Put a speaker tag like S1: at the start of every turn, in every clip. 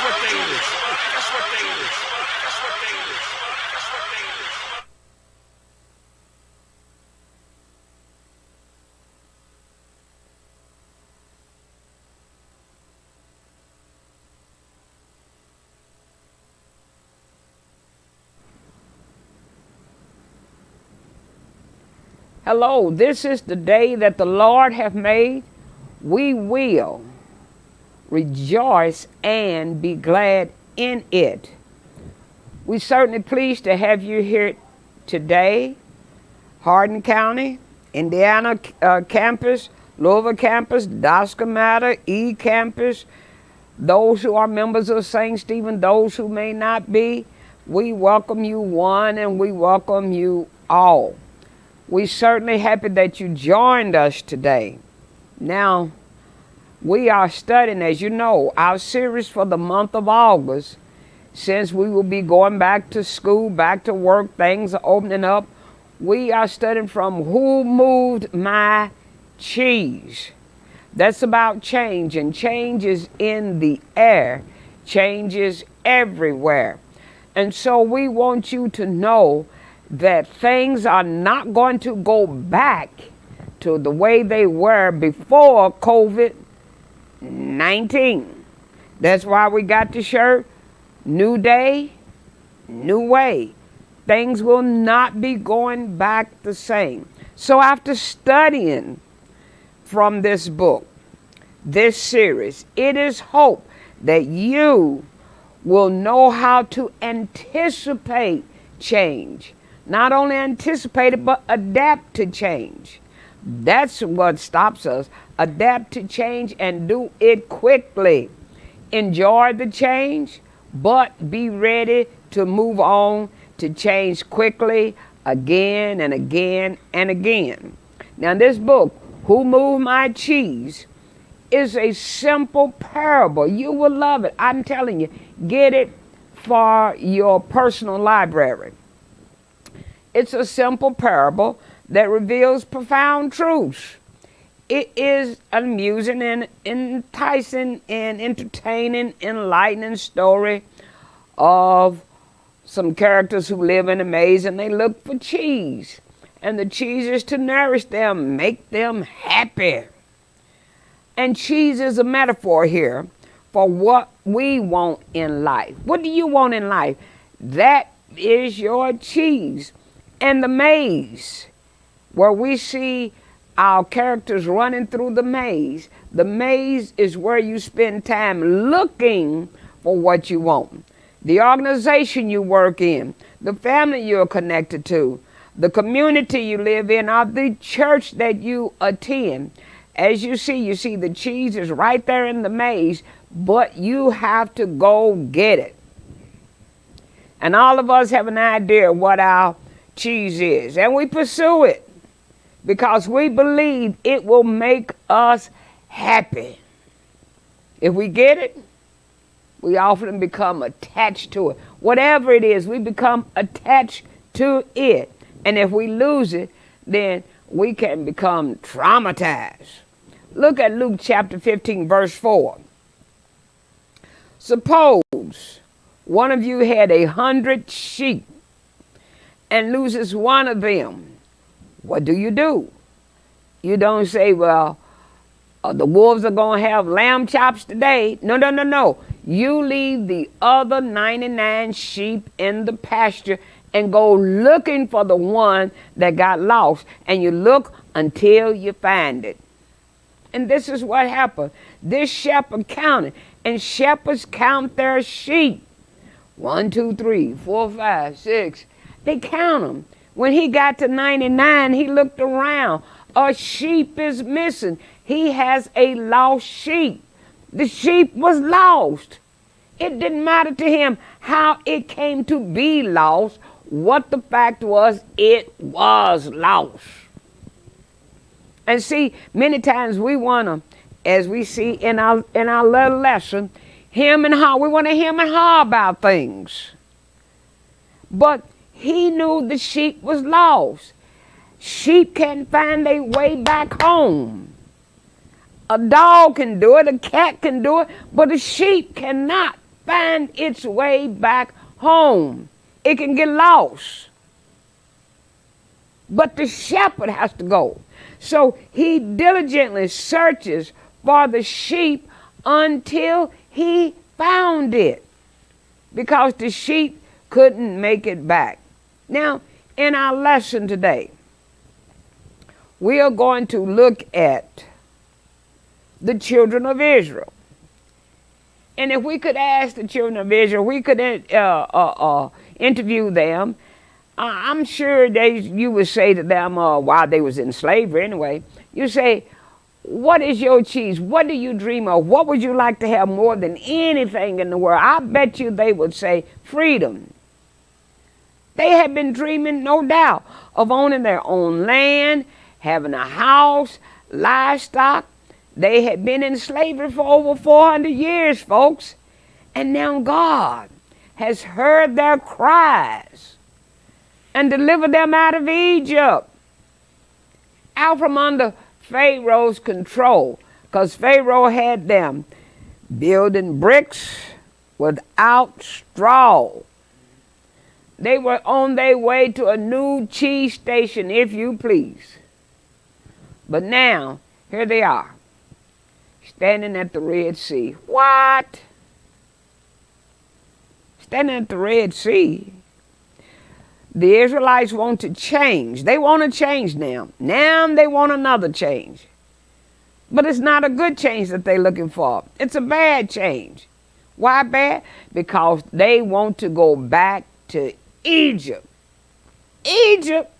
S1: what day it is. Guess what day it is. Guess what day it is. Guess what day it is.
S2: Hello, this is the day that the Lord hath made. We will rejoice and be glad in it. We're certainly pleased to have you here today. Hardin County, Indiana campus, Louisville campus, Dosca Matter, E campus, those who are members of St. Stephen, those who may not be, we welcome you one and we welcome you all. We're certainly happy that you joined us today. Now, we are studying, as you know, our series for the month of August. Since we will be going back to school, back to work, things are opening up. We are studying from Who Moved My Cheese? That's about change, and change is in the air. Change is everywhere. And so we want you to know that things are not going to go back to the way they were before COVID-19. That's why we got the shirt, New Day, New Way. Things will not be going back the same. So after studying from this book, this series, it is hope that you will know how to anticipate change. Not only anticipate it, but adapt to change. That's what stops us. Adapt to change and do it quickly. Enjoy the change, but be ready to move on to change quickly again and again and again. Now this book, Who Moved My Cheese, is a simple parable. You will love it. I'm telling you, get it for your personal library. It's a simple parable that reveals profound truths. It is amusing and enticing and entertaining, enlightening story of some characters who live in a maze and they look for cheese. And the cheese is to nourish them, make them happy. And cheese is a metaphor here for what we want in life. What do you want in life? That is your cheese. And the maze, where we see our characters running through the maze is where you spend time looking for what you want. The organization you work in, the family you're connected to, the community you live in, or the church that you attend. As you see the cheese is right there in the maze, but you have to go get it. And all of us have an idea what our cheese is, and we pursue it because we believe it will make us happy. If we get it, we often become attached to it. Whatever it is, we become attached to it. And if we lose it, then we can become traumatized. Look at Luke chapter 15, verse 4. Suppose one of you had 100 sheep and loses one of them. What do? You don't say, well, the wolves are going to have lamb chops today. No. You leave the other 99 sheep in the pasture and go looking for the one that got lost. And you look until you find it. And this is what happened. This shepherd counted, and shepherds count their sheep. 1, 2, 3, 4, 5, 6. They count them. When he got to 99, he looked around. A sheep is missing. He has a lost sheep. The sheep was lost. It didn't matter to him how it came to be lost. What the fact was, it was lost. And see, many times we want to, as we see in our little lesson, him and haw. We want to him and haw about things. But he knew the sheep was lost. Sheep can't find their way back home. A dog can do it, a cat can do it, but a sheep cannot find its way back home. It can get lost. But the shepherd has to go. So he diligently searches for the sheep until he found it, because the sheep couldn't make it back. Now, in our lesson today, we are going to look at the children of Israel. And if we could ask the children of Israel, we could interview them. I'm sure you would say to them while they was in slavery anyway, you say, what is your cheese? What do you dream of? What would you like to have more than anything in the world? I bet you they would say freedom. They had been dreaming, no doubt, of owning their own land, having a house, livestock. They had been in slavery for over 400 years, folks. And now God has heard their cries and delivered them out of Egypt, out from under Pharaoh's control, because Pharaoh had them building bricks without straw. They were on their way to a new cheese station, if you please. But now, here they are, standing at the Red Sea. What? Standing at the Red Sea? The Israelites want to change. They want to change now. Now they want another change. But it's not a good change that they're looking for. It's a bad change. Why bad? Because they want to go back to Egypt. Egypt?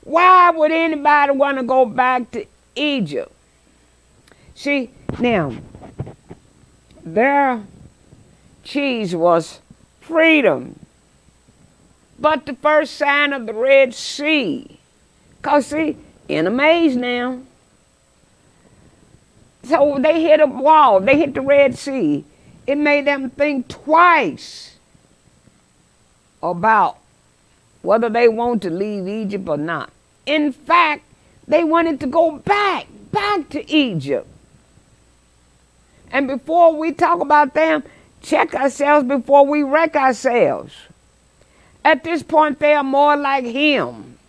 S2: Why would anybody want to go back to Egypt? See, now, their cheese was freedom. But the first sign of the Red Sea, because see, in a maze now. So they hit a wall, they hit the Red Sea. It made them think twice about whether they want to leave Egypt or not. In fact, they wanted to go back to Egypt. And before we talk about them, check ourselves before we wreck ourselves. At this point, they are more like him.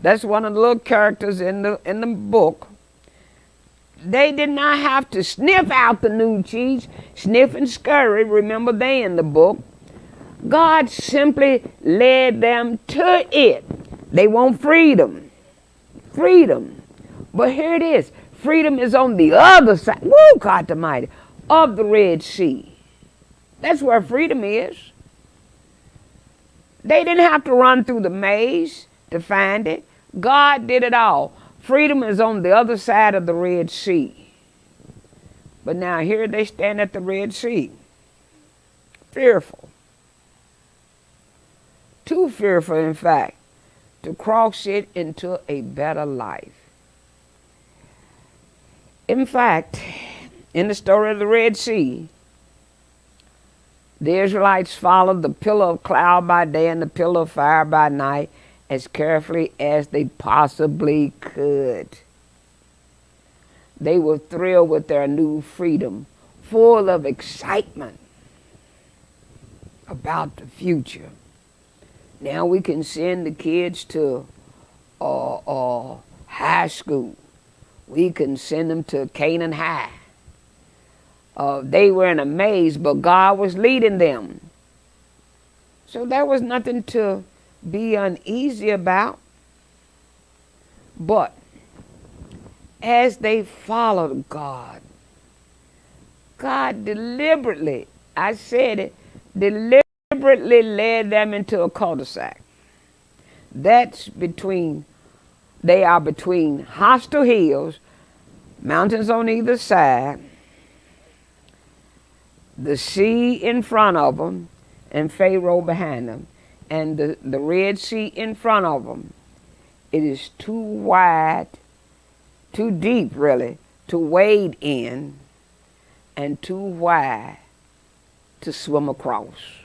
S2: That's one of the little characters in the book. They did not have to sniff out the new cheese, sniff and scurry. Remember, they in the book. God simply led them to it. They want freedom. Freedom. But here it is. Freedom is on the other side, woo, God Almighty, of the Red Sea. That's where freedom is. They didn't have to run through the maze to find it. God did it all. Freedom is on the other side of the Red Sea. But now here they stand at the Red Sea. Fearful. Too fearful, in fact, to cross it into a better life. In fact, in the story of the Red Sea, the Israelites followed the pillar of cloud by day and the pillar of fire by night as carefully as they possibly could. They were thrilled with their new freedom, full of excitement about the future. Now we can send the kids to high school. We can send them to Canaan High. They were in a maze, but God was leading them. So there was nothing to be uneasy about. But as they followed God, God deliberately, I said it, deliberately led them into a cul-de-sac. That's they are between hostile hills, mountains on either side, the sea in front of them, and Pharaoh behind them, and the Red Sea in front of them. It is too wide, too deep really, to wade in, and too wide to swim across.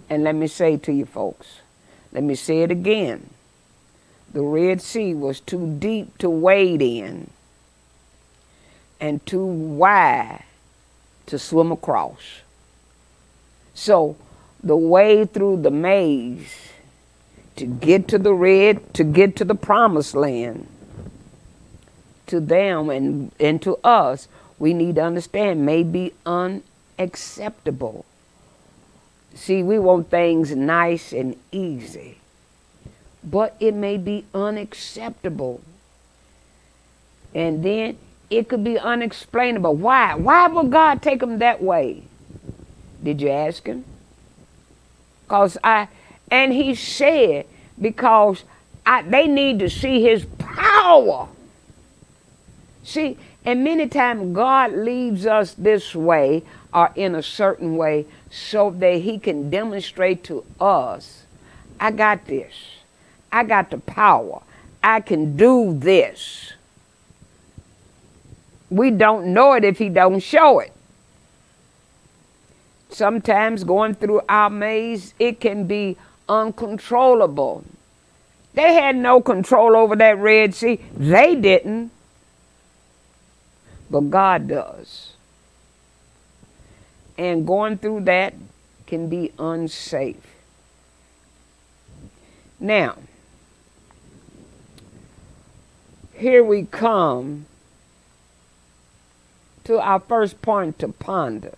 S2: And let me say to you folks, let me say it again. The Red Sea was too deep to wade in and too wide to swim across. So the way through the maze to get to the promised land, to them and to us, we need to understand may be unacceptable. See, we want things nice and easy, but it may be unacceptable. And then it could be unexplainable. Why? Why would God take them that way? Did you ask him? And he said, because they need to see his power. See, and many times God leaves us this way or in a certain way so that he can demonstrate to us, I got this. I got the power. I can do this. We don't know it if he don't show it. Sometimes going through our maze, it can be uncontrollable. They had no control over that Red Sea. They didn't. But God does. And going through that can be unsafe. Now, here we come to our first point to ponder.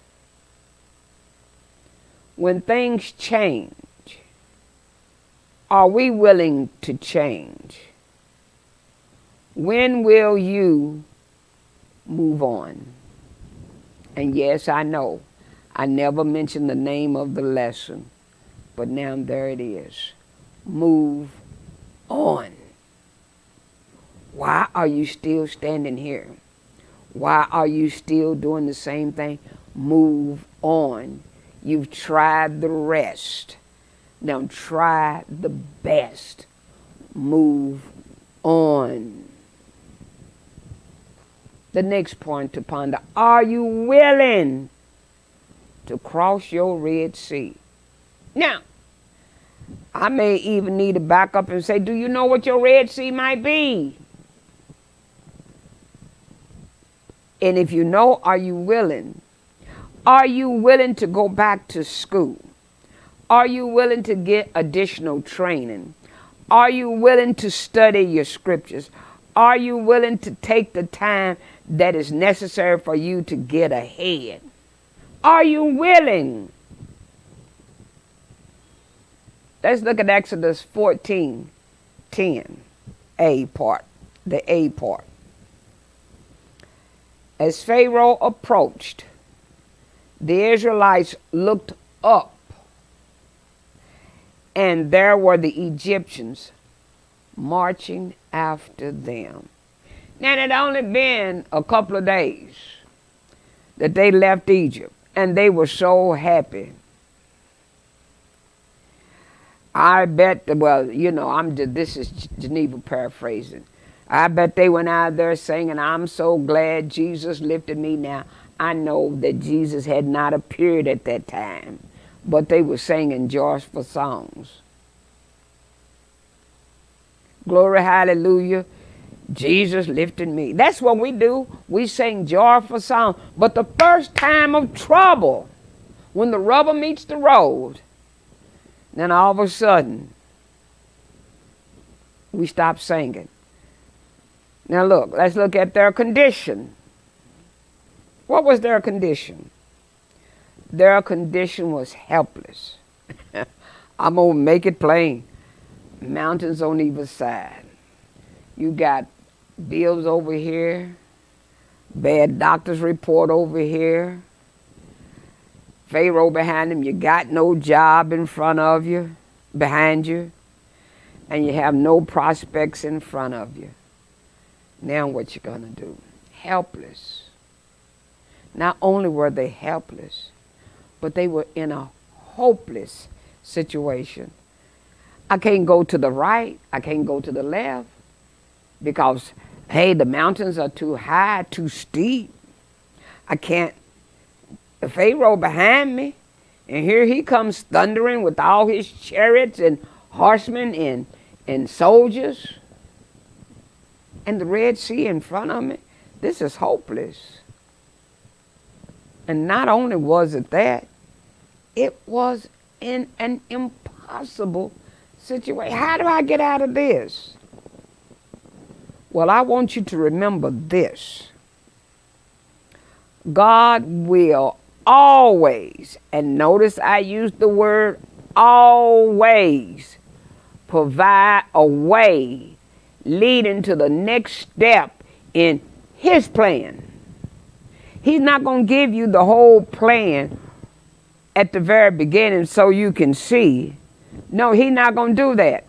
S2: When things change, are we willing to change? When will you move on? And yes, I know, I never mentioned the name of the lesson, but now there it is. Move on. Why are you still standing here? Why are you still doing the same thing? Move on. You've tried the rest. Now try the best. Move on. The next point to ponder. Are you willing to cross your Red Sea? Now, I may even need to back up and say, do you know what your Red Sea might be? And if you know, are you willing? Are you willing to go back to school? Are you willing to get additional training? Are you willing to study your scriptures? Are you willing to take the time that is necessary for you to get ahead? Are you willing? Let's look at Exodus 14:10, A part, the A part. As Pharaoh approached, the Israelites looked up, and there were the Egyptians marching after them. Now, it had only been a couple of days that they left Egypt, and they were so happy. I bet, this is Geneva paraphrasing. I bet they went out there singing, I'm so glad Jesus lifted me now. I know that Jesus had not appeared at that time, but they were singing joyful songs. Glory, hallelujah, Jesus lifted me. That's what we do. We sing joyful songs. But the first time of trouble, when the rubber meets the road, then all of a sudden, we stop singing. Now look, let's look at their condition. What was their condition? Their condition was helpless. I'm going to make it plain. Mountains on either side. You got bills over here, bad doctor's report over here, Pharaoh behind him. You got no job in front of you, behind you, and you have no prospects in front of you. Now what you gonna do? Helpless. Not only were they helpless, but they were in a hopeless situation. I can't go to the right. I can't go to the left because, hey, the mountains are too high, too steep. I can't. The Pharaoh behind me, and here he comes thundering with all his chariots and horsemen and soldiers. And the Red Sea in front of me. This is hopeless. And not only was it that, it was in an impossible situation. How do I get out of this? Well, I want you to remember this. God will always, and notice I use the word always, provide a way leading to the next step in his plan. He's not going to give you the whole plan at the very beginning so you can see. No, he's not going to do that.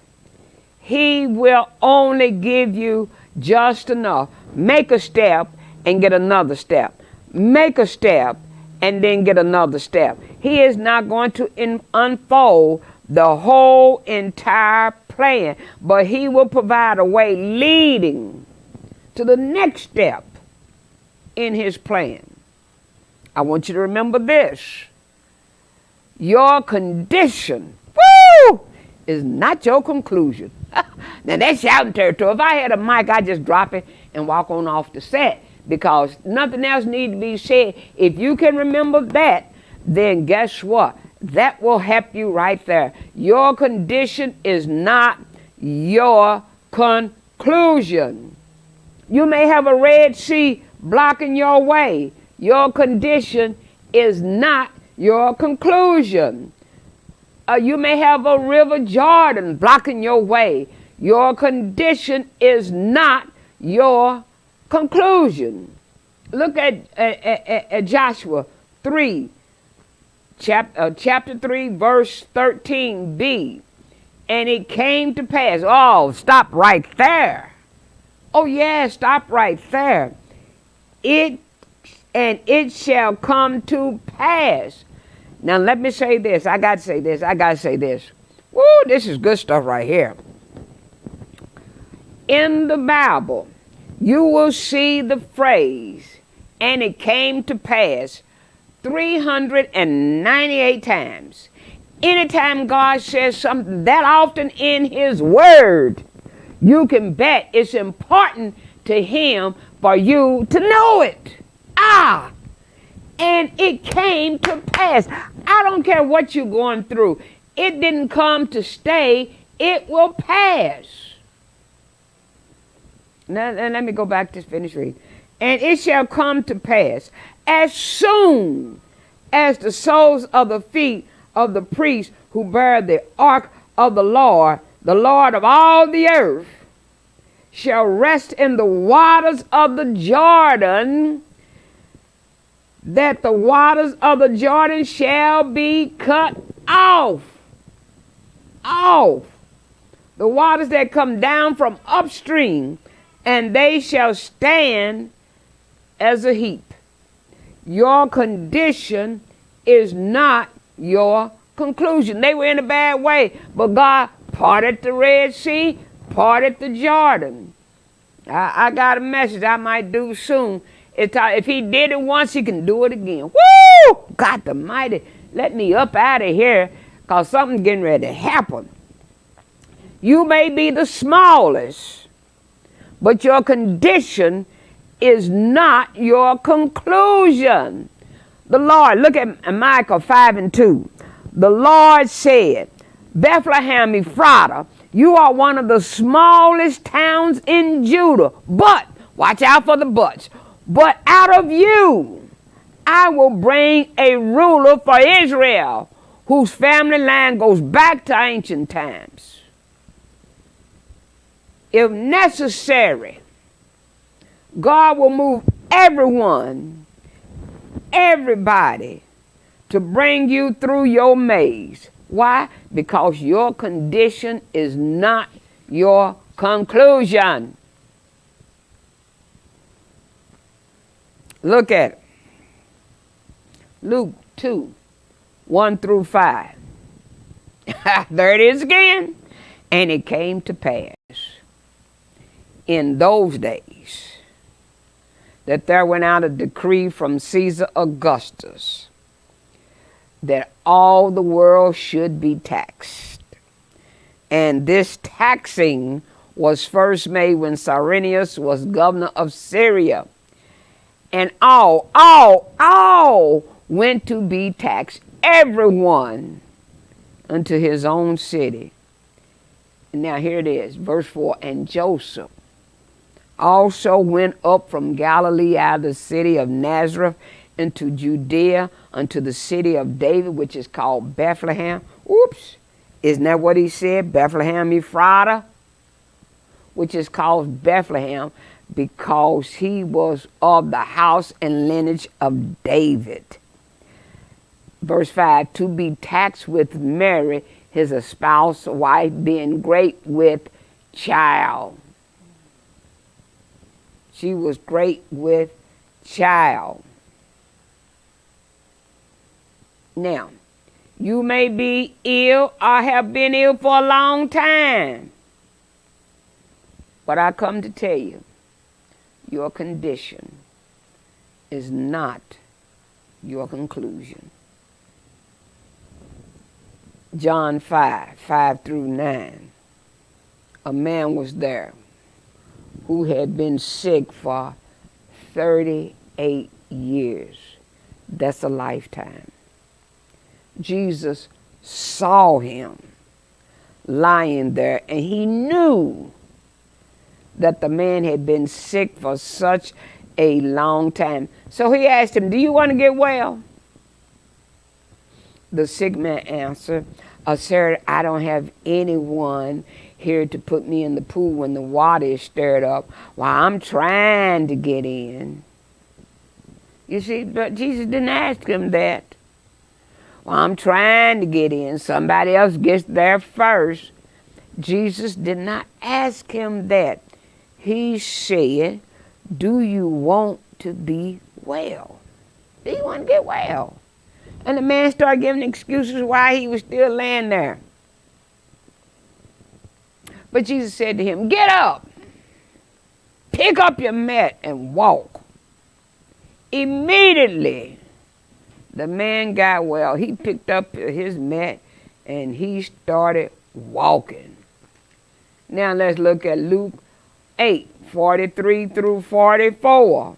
S2: He will only give you just enough. Make a step and get another step. Make a step and then get another step. He is not going to unfold the whole entire plan, but he will provide a way leading to the next step in his plan. I want you to remember this. Your condition, is not your conclusion. Now that's shouting territory. If I had a mic, I'd just drop it and walk on off the set, because nothing else needs to be said. If you can remember that, then guess what? That will help you right there. Your condition is not your conclusion. You may have a Red Sea blocking your way. Your condition is not your conclusion. You may have a river Jordan blocking your way. Your condition is not your conclusion. Look at Joshua 3, chapter 3, verse 13b. And it came to pass. Oh, stop right there. Oh, yeah, stop right there. It shall come to pass. Now, let me say this. I got to say this. Woo, this is good stuff right here. In the Bible, you will see the phrase, and it came to pass, 398 times. Anytime God says something that often in his word, you can bet it's important to him for you to know it. And it came to pass. I don't care what you're going through. It didn't come to stay. It will pass. Now let me go back to finish reading. And it shall come to pass as soon as the soles of the feet of the priests who bear the ark of the Lord of all the earth, shall rest in the waters of the Jordan, that the waters of the Jordan shall be cut off. The waters that come down from upstream, and they shall stand as a heap. Your condition is not your conclusion. They were in a bad way, but God parted the Red Sea, parted the Jordan. I got a message I might do soon. If he did it once, he can do it again. Woo! God almighty, let me up out of here, because something's getting ready to happen. You may be the smallest, but your condition is not your conclusion. The Lord, look at Micah 5:2. The Lord said, Bethlehem Ephratah, you are one of the smallest towns in Judah, but, watch out for the buts, but out of you I will bring a ruler for Israel, whose family line goes back to ancient times. If necessary, God will move everybody, to bring you through your maze. Why? Because your condition is not your conclusion. Look at it. Luke 2, 1 through 5. There it is again. And it came to pass in those days that there went out a decree from Caesar Augustus that all the world should be taxed. And this taxing was first made when Cyrenius was governor of Syria. And all went to be taxed, everyone unto his own city. Now here it is, verse 4. And Joseph also went up from Galilee out of the city of Nazareth into Judea unto the city of David, which is called Bethlehem. Oops. Isn't that what he said? Bethlehem Ephrathah, which is called Bethlehem because he was of the house and lineage of David. Verse 5, to be taxed with Mary, his espoused wife, being great with child. She was great with child. Now, you may be ill or have been ill for a long time. But I come to tell you, your condition is not your conclusion. John 5 through 9. A man was there who had been sick for 38 years. That's a lifetime. Jesus saw him lying there, and he knew that the man had been sick for such a long time. So he asked him, do you want to get well? The sick man answered, sir, I don't have anyone here to put me in the pool when the water is stirred up while I'm trying to get in. You see, but Jesus didn't ask him that. Well, I'm trying to get in. Somebody else gets there first. Jesus did not ask him that. He said, do you want to be well? Do you want to get well? And the man started giving excuses why he was still laying there. But Jesus said to him, get up, pick up your mat and walk. Immediately, the man got well. He picked up his mat and he started walking. Now let's look at Luke 8:43 through 44.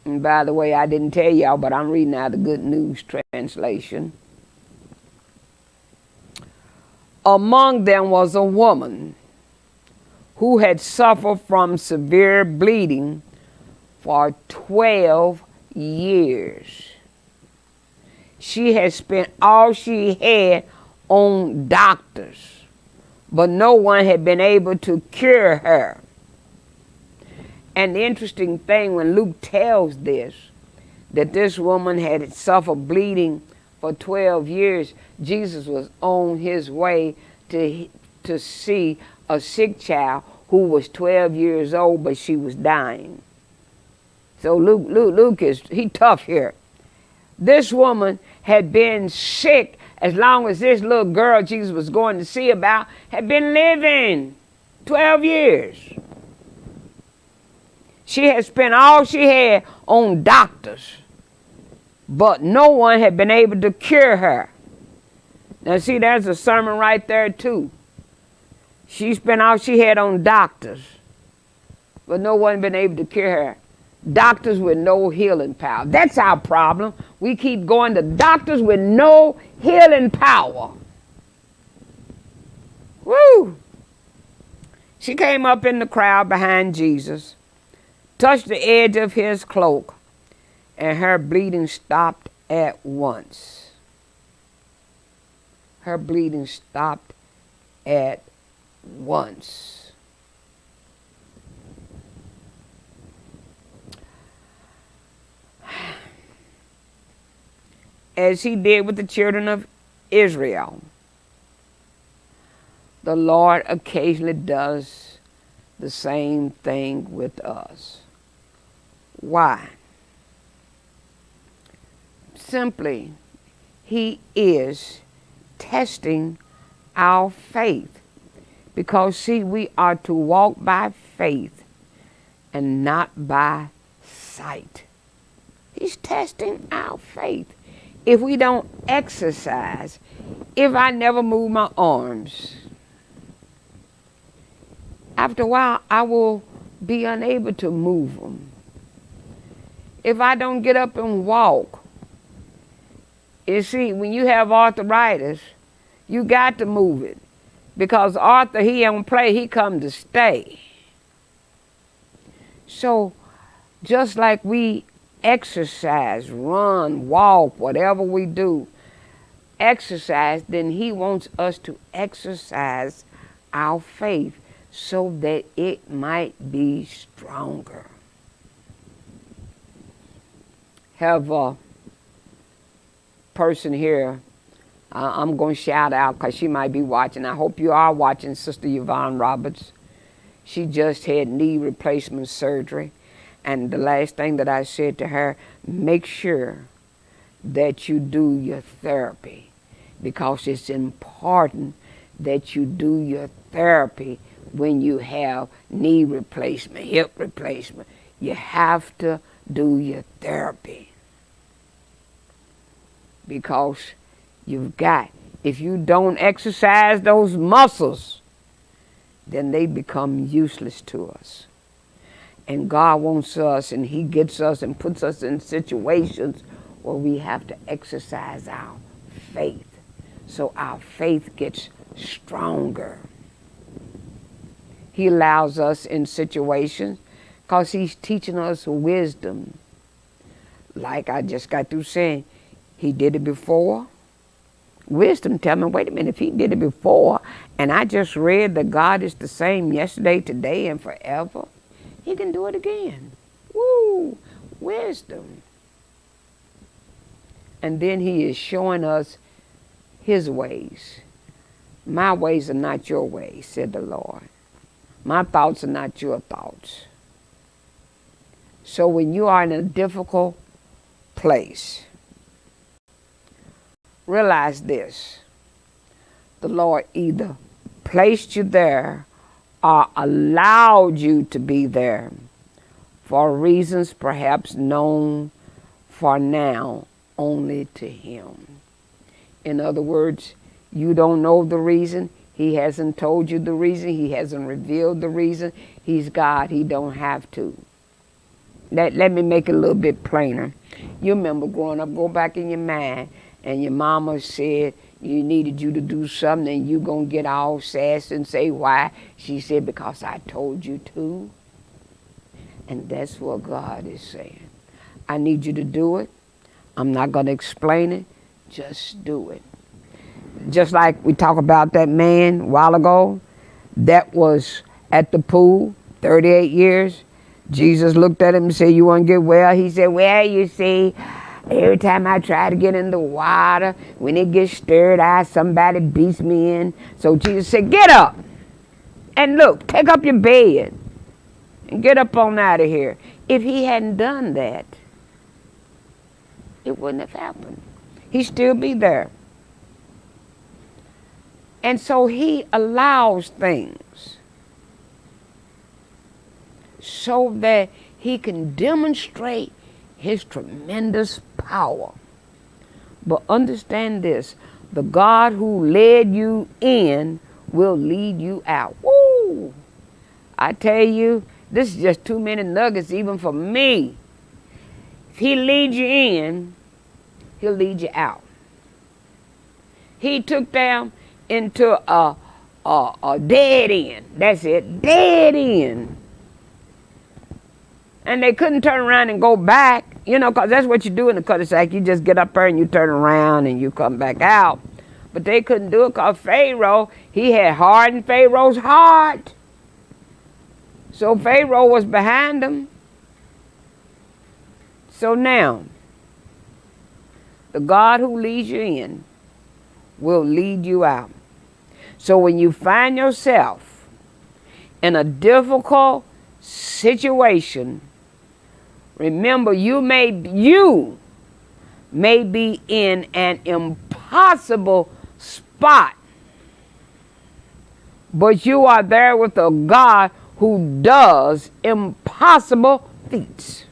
S2: And by the way, I didn't tell y'all, but I'm reading out the Good News translation. Among them was a woman who had suffered from severe bleeding for 12 years. She had spent all she had on doctors, but no one had been able to cure her. And the interesting thing when Luke tells this, that this woman had suffered bleeding for 12 years, Jesus was on his way to see a sick child who was 12 years old, but she was dying. So Luke he tough here. This woman had been sick as long as this little girl Jesus was going to see about had been living 12 years. She had spent all she had on doctors, but no one had been able to cure her. Now see, there's a sermon right there too. She spent all she had on doctors, but no one had been able to cure her. Doctors with no healing power. That's our problem. We keep going to doctors with no healing power. Woo! She came up in the crowd behind Jesus, touched the edge of his cloak, and her bleeding stopped at once. Her bleeding stopped at once. As he did with the children of Israel, the Lord occasionally does the same thing with us. Why? Simply, he is testing our faith. Because, see, we are to walk by faith and not by sight. He's testing our faith. If we don't exercise, if I never move my arms, after a while I will be unable to move them. if I don't get up and walk? You see, when you have arthritis, you got to move it. Because Arthur, he don't play, he come to stay. So, just like we exercise, run, walk, whatever we do, exercise, then he wants us to exercise our faith so that it might be stronger. Have a person here, I'm going to shout out because she might be watching. I hope you are watching, Sister Yvonne Roberts. She just had knee replacement surgery. And the last thing that I said to her, make sure that you do your therapy, because it's important that you do your therapy when you have knee replacement, hip replacement. You have to do your therapy. Because if you don't exercise those muscles, then they become useless to us. And God wants us, and he gets us and puts us in situations where we have to exercise our faith. So our faith gets stronger. He allows us in situations because he's teaching us wisdom. Like I just got through saying, he did it before. Wisdom tell me, wait a minute, if he did it before, and I just read that God is the same yesterday, today, and forever, he can do it again. Woo! Wisdom. And then he is showing us his ways. My ways are not your ways, said the Lord. My thoughts are not your thoughts. So when you are in a difficult place, realize this. The Lord either placed you there or allowed you to be there for reasons perhaps known for now only to him. In other words, you don't know the reason. He hasn't told you the reason. He hasn't revealed the reason. He's God. He don't have to. Let me make it a little bit plainer. You remember growing up, go back in your mind, and your mama said you needed you to do something, and you gonna get all sassy and say why. She said, because I told you to. And that's what God is saying. I need you to do it. I'm not gonna explain it. Just do it. Just like we talked about that man a while ago that was at the pool, 38 years. Jesus looked at him and said, you want to get well? He said, well, you see, every time I try to get in the water, when it gets stirred out, somebody beats me in. So Jesus said, get up. And look, take up your bed and get up on out of here. If he hadn't done that, it wouldn't have happened. He'd still be there. And so he allows things so that he can demonstrate his tremendous power. But understand this, the God who led you in will lead you out. Woo! I tell you, this is just too many nuggets even for me. If he leads you in, he'll lead you out. He took them into a dead end. That's it, dead end. And they couldn't turn around and go back, because that's what you do in the cul-de-sac. You just get up there and you turn around and you come back out. But they couldn't do it because Pharaoh, he had hardened Pharaoh's heart. So Pharaoh was behind them. So now, the God who leads you in will lead you out. So when you find yourself in a difficult situation, remember you may be in an impossible spot, but you are there with a God who does impossible feats.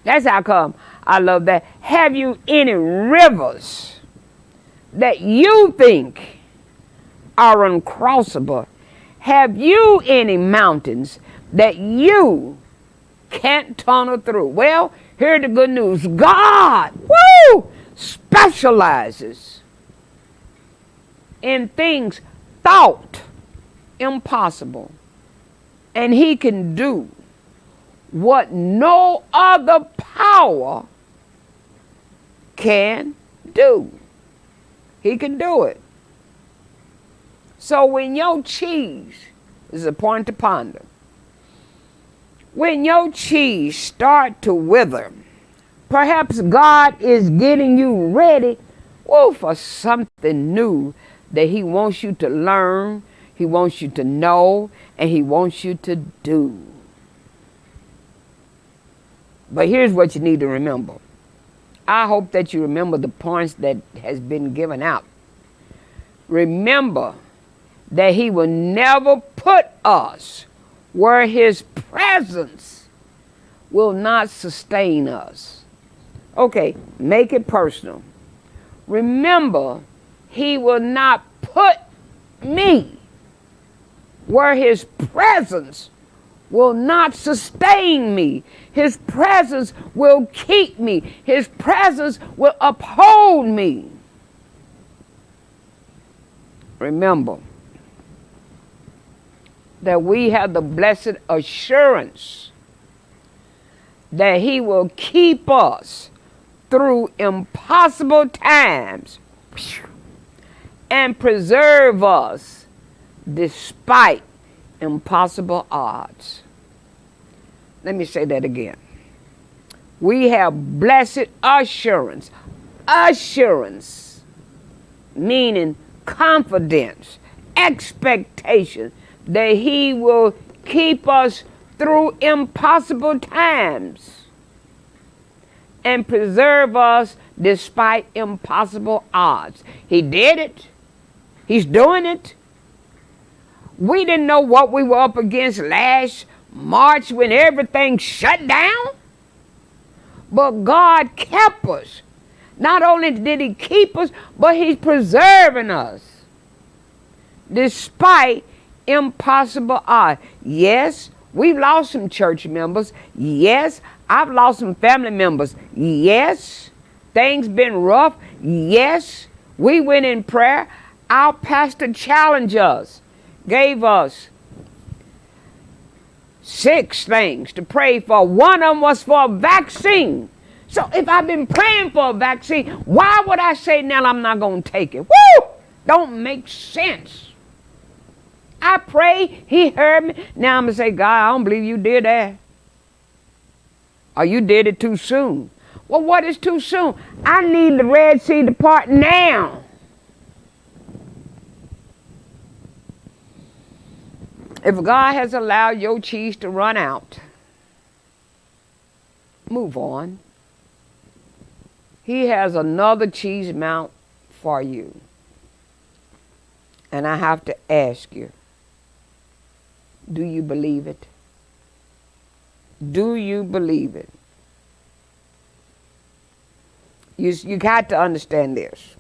S2: That's how come I love that. Have you any rivers that you think are uncrossable? Have you any mountains that you can't tunnel through. Well, here's the good news. God, specializes in things thought impossible. And he can do what no other power can do. He can do it. So when your cheese, this is a point to ponder, when your cheese start to wither, perhaps God is getting you ready for something new that he wants you to learn, he wants you to know, and he wants you to do. But here's what you need to remember. I hope that you remember the points that has been given out. Remember that he will never put us where his presence will not sustain us. Okay, make it personal. Remember, he will not put me where his presence will not sustain me. His presence will keep me. His presence will uphold me. Remember that we have the blessed assurance that he will keep us through impossible times and preserve us despite impossible odds. Let me say that again. We have blessed assurance. Assurance, meaning confidence, expectation that he will keep us through impossible times and preserve us despite impossible odds. He did it. He's doing it. We didn't know what we were up against last March when everything shut down. But God kept us. Not only did he keep us, but he's preserving us despite impossible odds. Yes, we've lost some church members. Yes, I've lost some family members. Yes, things been rough. Yes, we went in prayer. Our pastor challenged us, gave us 6 things to pray for. One of them was for a vaccine. So if I've been praying for a vaccine, why would I say now I'm not going to take it? Woo! Don't make sense. I prayed, he heard me. Now I'm going to say, God, I don't believe you did that. Or you did it too soon. Well, what is too soon? I need the Red Sea to part now. If God has allowed your cheese to run out, move on. He has another cheese mount for you. And I have to ask you, do you believe it? Do you believe it? You got to understand this.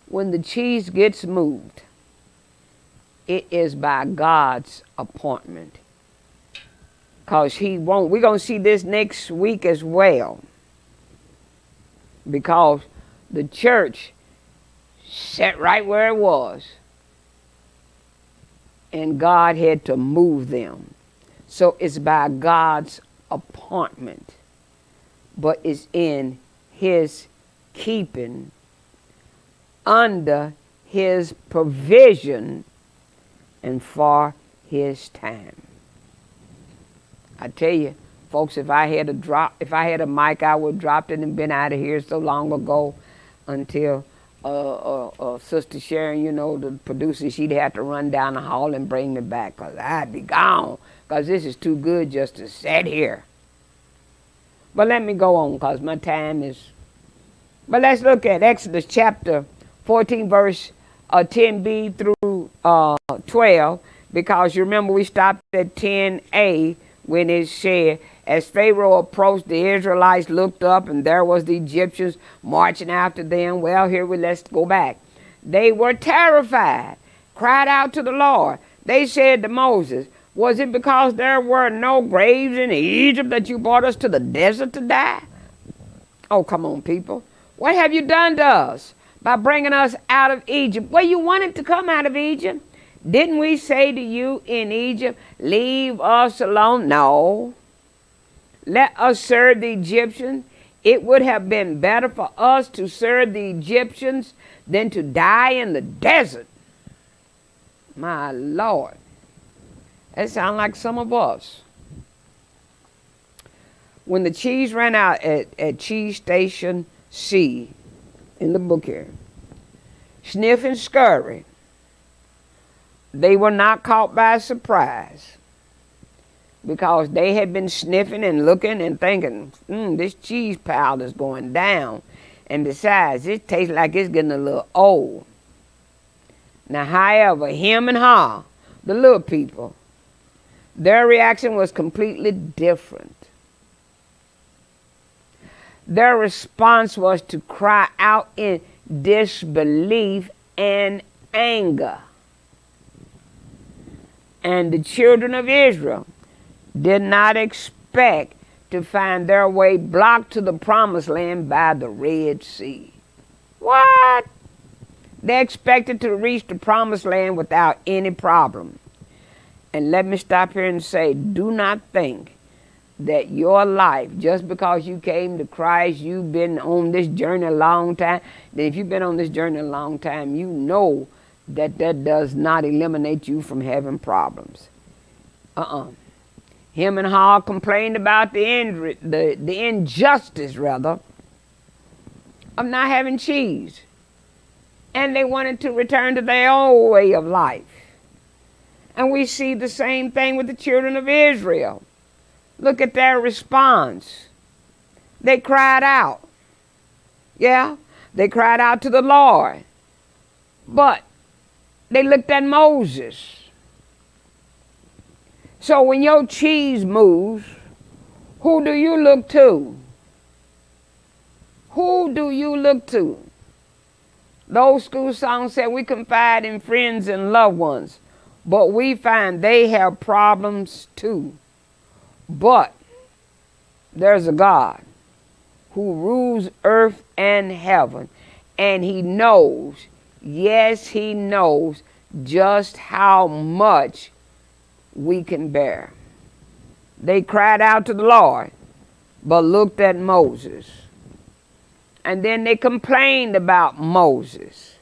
S2: When the cheese gets moved, it is by God's appointment. Because he won't. We're going to see this next week as well. Because the church sat right where it was. And God had to move them. So it's by God's appointment. But it's in his keeping, under his provision, and for his time. I tell you, folks, if I had a mic, I would have dropped it and been out of here so long ago until Sister Sharon, the producer, she'd have to run down the hall and bring me back because I'd be gone because this is too good just to sit here. But let me go on because my time is... But let's look at Exodus chapter 14, verse 10b through 12, because you remember we stopped at 10a when it said, as Pharaoh approached, the Israelites looked up, and there was the Egyptians marching after them. Well, let's go back. They were terrified, cried out to the Lord. They said to Moses, Was it because there were no graves in Egypt that you brought us to the desert to die? Oh, come on, people. What have you done to us by bringing us out of Egypt? Well, you wanted to come out of Egypt. Didn't we say to you in Egypt, leave us alone? No. Let us serve the Egyptians. It would have been better for us to serve the Egyptians than to die in the desert. My Lord. That sounds like some of us. When the cheese ran out at Cheese Station C in the book here, sniff and scurry, they were not caught by surprise because they had been sniffing and looking and thinking, this cheese powder's going down. And besides, it tastes like it's getting a little old. Now, however, him and her, the little people, their reaction was completely different. Their response was to cry out in disbelief and anger. And the children of Israel did not expect to find their way blocked to the promised land by the Red Sea. What? They expected to reach the promised land without any problem. And let me stop here and say, do not think that your life, just because you came to Christ, you've been on this journey a long time, that if you've been on this journey a long time, you know that does not eliminate you from having problems. Him and Hall complained about the injustice, rather, of not having cheese. And they wanted to return to their old way of life. And we see the same thing with the children of Israel. Look at their response. They cried out. Yeah, they cried out to the Lord. But they looked at Moses. So when your cheese moves, who do you look to? Who do you look to? The old school song said we confide in friends and loved ones, but we find they have problems too. But there's a God who rules earth and heaven, and he knows, yes, he knows just how much we can bear. They cried out to the Lord, but looked at Moses. And then they complained about Moses.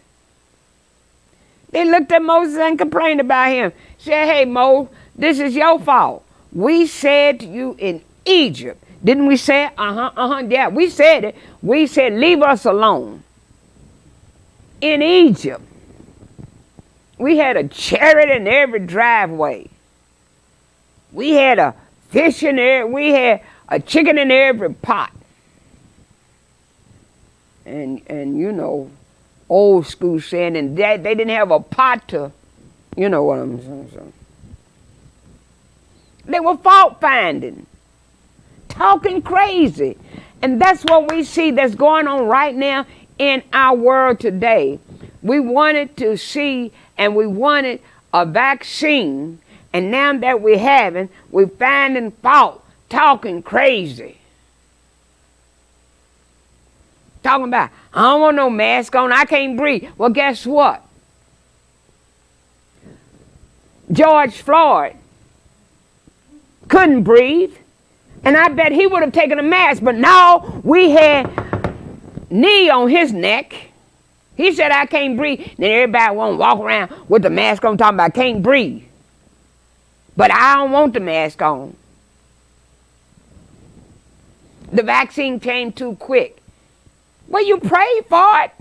S2: They looked at Moses and complained about him. Said, hey, Moses, this is your fault. We said to you in Egypt, didn't we say it? Yeah, we said it. We said, leave us alone. In Egypt, we had a chariot in every driveway. We had a fish in there. We had a chicken in every pot. And you know, old school saying, and they didn't have a pot to, you know what I'm saying. They were fault finding, talking crazy. And that's what we see that's going on right now in our world today. We wanted to see and we wanted a vaccine, and now that we haven't, we're finding fault, talking crazy. Talking about, I don't want no mask on, I can't breathe. Well, guess what? George Floyd couldn't breathe, and I bet he would have taken a mask, but no, we had knee on his neck. He said, I can't breathe. Then everybody want to walk around with the mask on talking about can't breathe. But I don't want the mask on. The vaccine came too quick. Well, you prayed for it.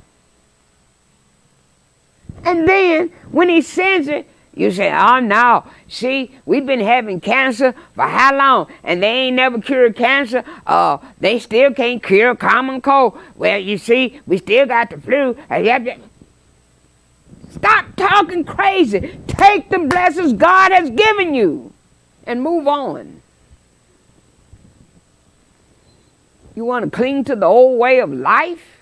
S2: And then when he sends it, you say, oh no, see, we've been having cancer for how long? And they ain't never cured cancer. They still can't cure common cold. Well, you see, we still got the flu. Stop talking crazy. Take the blessings God has given you and move on. You want to cling to the old way of life?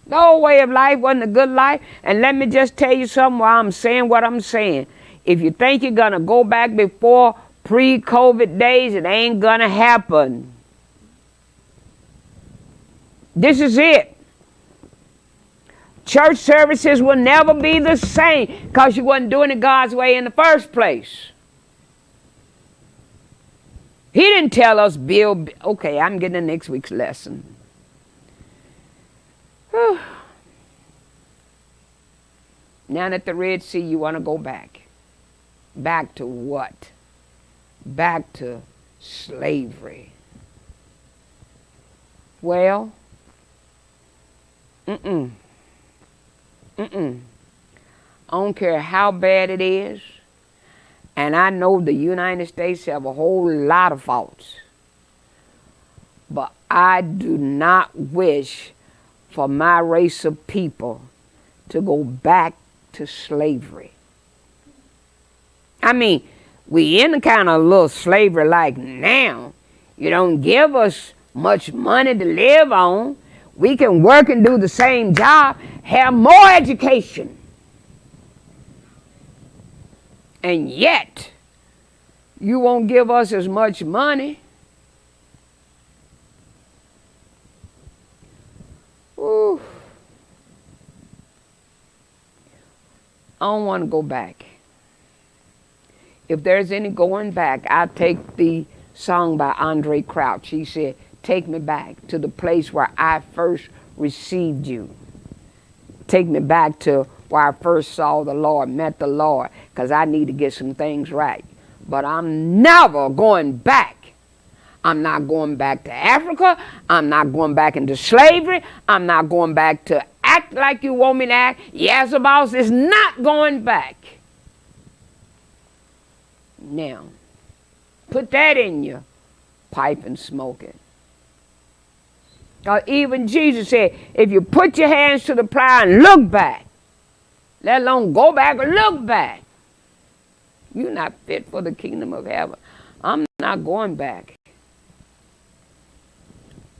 S2: The old way of life wasn't a good life. And let me just tell you something while I'm saying what I'm saying. If you think you're going to go back before pre-COVID days, it ain't going to happen. This is it. Church services will never be the same because you wasn't doing it God's way in the first place. He didn't tell us build. Okay, I'm getting to next week's lesson. Whew. Now at the Red Sea, you want to go back. Back to what? Back to slavery. Well, I don't care how bad it is. And I know the United States have a whole lot of faults. But I do not wish for my race of people to go back to slavery. I mean, we in a kind of little slavery like now. You don't give us much money to live on. We can work and do the same job, have more education. And yet, you won't give us as much money. Ooh. I don't want to go back. If there's any going back, I'll take the song by Andre Crouch. He said, take me back to the place where I first received you. Take me back to where I first saw the Lord, met the Lord, because I need to get some things right. But I'm never going back. I'm not going back to Africa. I'm not going back into slavery. I'm not going back to act like you want me to act. Yes, boss, it's not going back. Now, put that in your pipe and smoke it. Even Jesus said, if you put your hands to the plow and look back, let alone go back or look back, you're not fit for the kingdom of heaven. I'm not going back.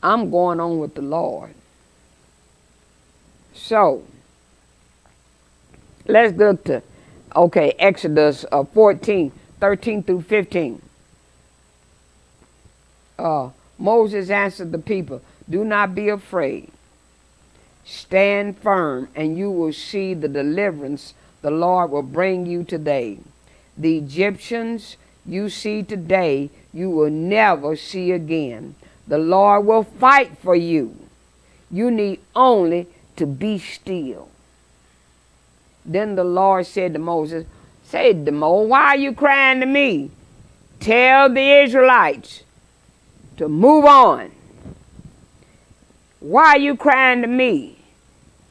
S2: I'm going on with the Lord. So, let's look to, Exodus 14, 13 through 15. Moses answered the people, do not be afraid. Stand firm, and you will see the deliverance the Lord will bring you today. The Egyptians you see today, you will never see again. The Lord will fight for you. You need only to be still. Then the Lord said to Moses, say to Moses, why are you crying to me? Tell the Israelites to move on. Why are you crying to me?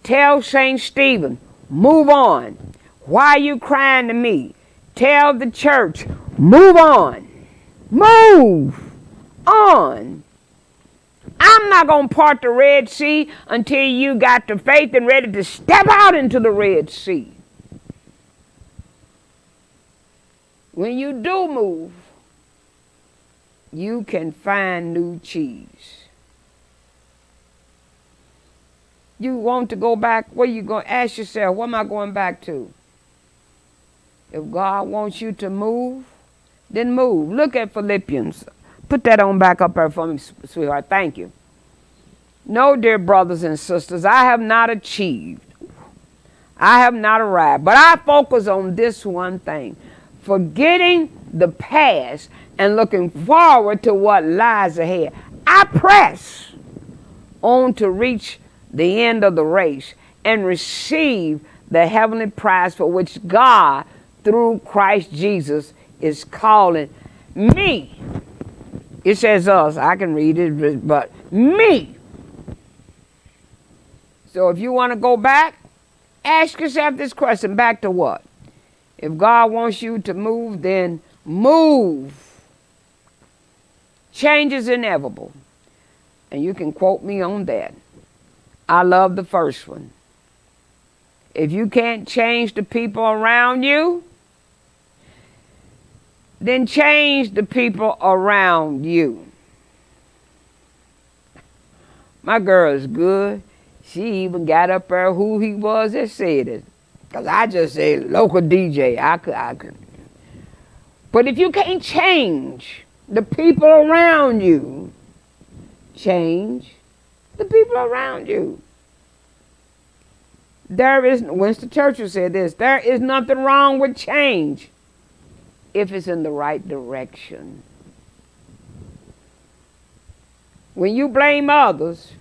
S2: Tell St. Stephen, move on. Why are you crying to me? Tell the church, move on. Move on. I'm not going to part the Red Sea until you got the faith and ready to step out into the Red Sea. When you do move, you can find new cheese. You want to go back, where you going? Ask yourself, what am I going back to? If God wants you to move, then move. Look at Philippians. Put that on back up there for me, sweetheart. Thank you. No, dear brothers and sisters, I have not achieved. I have not arrived. But I focus on this one thing. Forgetting the past and looking forward to what lies ahead. I press on to reach the end of the race and receive the heavenly prize for which God, through Christ Jesus, is calling me. It says us. I can read it, but me. So if you want to go back, ask yourself this question. Back to what? If God wants you to move, then move. Change is inevitable. And you can quote me on that. I love the first one. If you can't change the people around you, then change the people around you. My girl is good. She even got up there who he was that said it. Because I just said local DJ. I could. But if you can't change the people around you, change the people around you. Winston Churchill said this, there is nothing wrong with change if it's in the right direction. When you blame others,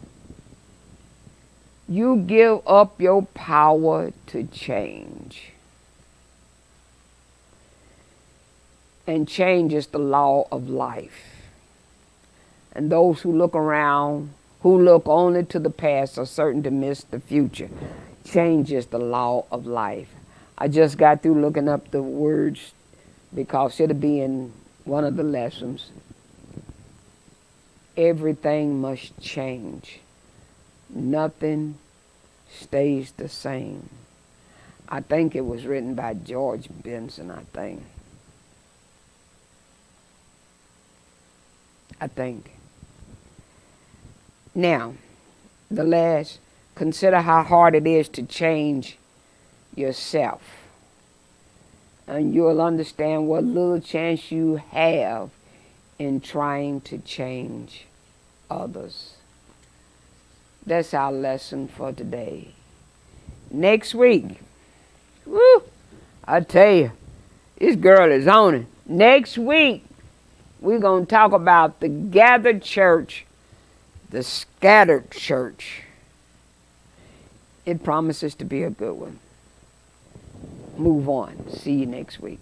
S2: you give up your power to change. And change is the law of life. And those who look around, who look only to the past, are certain to miss the future. Change is the law of life. I just got through looking up the words because it'll be in one of the lessons. Everything must change. Nothing stays the same. I think it was written by George Benson, I think. Now, the last, consider how hard it is to change yourself. And you'll understand what little chance you have in trying to change others. That's our lesson for today. Next week, woo, I tell you, this girl is on it. Next week, we're going to talk about the gathered church, the scattered church. It promises to be a good one. Move on. See you next week.